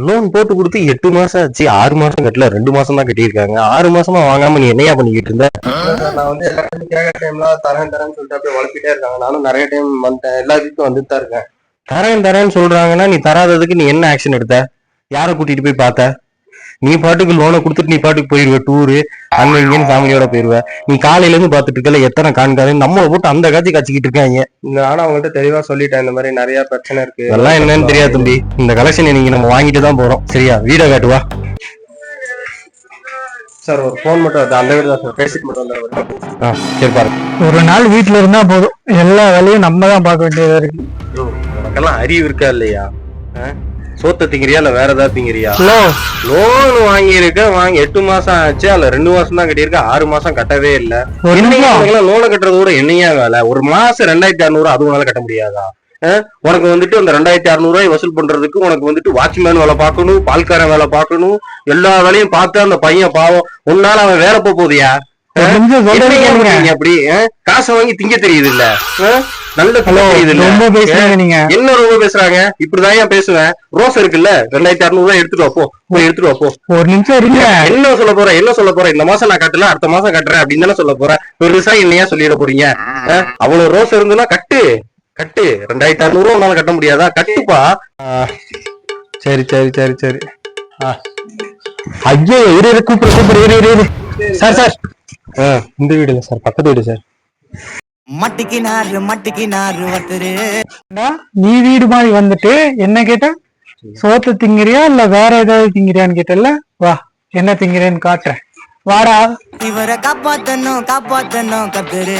Loan போட்டு கொடுத்து 8 மாசம் ஆச்சு. 6 மாசம் கட்டல, 2 மாசம் தான் கட்டியிருக்காங்க. 6 மாசமா வாங்காம நீ என்னையா பண்ணிக்கிட்டு இருந்த? நான் வந்து எல்லா டைம் கேட்கற டைம்ல தரேன்னு சொல்லிட்டு அப்படியே வளர்ப்பிட்டே இருக்காங்க. நானும் நிறைய டைம் வந்துட்டேன், எல்லா வீட்டுக்கும் வந்துட்டு தான் இருக்கேன். தரேன்னு சொல்றாங்கன்னா நீ தராததுக்கு நீ என்ன ஆக்ஷன் எடுத்த? யாரை கூட்டிட்டு போய் பார்த்த? நீ பாட்டுக்கு லோனை கொடுத்துட்டு நீ பாட்டுக்கு போயிருவ டூரு, அங்க இங்கன்னு ஃபேமிலியோட போயிருவ. நீ காலையில இருந்து பாத்துட்டு இருக்கல எத்தனை காண்காது நம்மளை போட்டு அந்த காட்சி காய்ச்சிக்கிட்டு இருக்காங்க. நானும் அவங்கள்ட்ட தெளிவா சொல்லிட்டேன், இந்த மாதிரி நிறைய பிரச்சனை இருக்கு, அதெல்லாம் என்னன்னு தெரியாது தம்பி. இந்த கலெக்ஷன் நீங்க நம்ம வாங்கிட்டு தான் போறோம், சரியா? வீடை காட்டுவா சார். ஒரு போன் மட்டும் வருது, அந்த வீடு தான் சார், பேசிட்டு மட்டும் வந்தாரு. சரி பாருங்க. ஒரு நாள் வீட்டுல இருந்தா போதும், எல்லா வேலையும் நம்ம தான் பார்க்க வேண்டியதா இருக்கு. உனக்கெல்லாம் அறிவு இருக்கா இல்லையா? சோத்த திங்கிறியா இல்ல வேற ஏதாவது திங்கிறியா? லோன் வாங்கியிருக்க, வாங்கி 8 மாசம் ஆச்சு, அதுல 2 மாசம் தான் கட்டியிருக்க, 6 மாசம் கட்டவே இல்ல. லோனை கட்டுறத விட என்னையா வேலை? ஒரு மாசம் 2600, அது உன்னால கட்ட முடியாதா? உனக்கு வந்துட்டு அந்த 2600 ரூபாய் வசூல் பண்றதுக்கு உனக்கு வந்துட்டு வாட்ச்மேன் வேலை பார்க்கணும், பால்காரன் வேலை பார்க்கணும், எல்லா வேலையும் பார்த்து அந்த பையன் பாவம், உன்னால அவன் வேலை போகுதியா? அப்படி காசை வாங்கி திங்க தெரியுது இல்ல? நல்ல தெரியுது இல்ல? என்ன ரொம்ப பேசுறாங்க? இப்படிதான் ஏன் பேசுவேன்? ரோஸ் இருக்குல்ல, 2600 ரூபாய் எடுத்துட்டு வாப்போ, போய் எடுத்துட்டு வாப்போ. ஒரு நிமிஷம் இருங்க. என்ன சொல்ல போறேன்? இந்த மாசம் நான் கட்டல, அடுத்த மாசம் கட்டுறேன் அப்படின்னு தானே சொல்ல போறேன். பெருசா என்னையா சொல்லிட போறீங்க? அவ்வளவு ரோஸ் இருந்துன்னா கட்டு 2600 உன்னால கட்ட முடியாதா? கட்டுப்பா. சரி. ஐயோ, இரு கூப்பிடு. சார் இந்த வீடு இல்ல சார், பக்கத்து வீடு சார். நீ வீடு மாதிரி வந்துட்டு என்ன கேட்ட? சோத்த திங்கிறியா இல்ல வேற ஏதாவது திங்கிறியான்னு கேட்டல? வா, என்ன திங்கிறேன்னு காட்டுறேன், வாடா. இவரை காப்பாத்தணும் கத்துரு.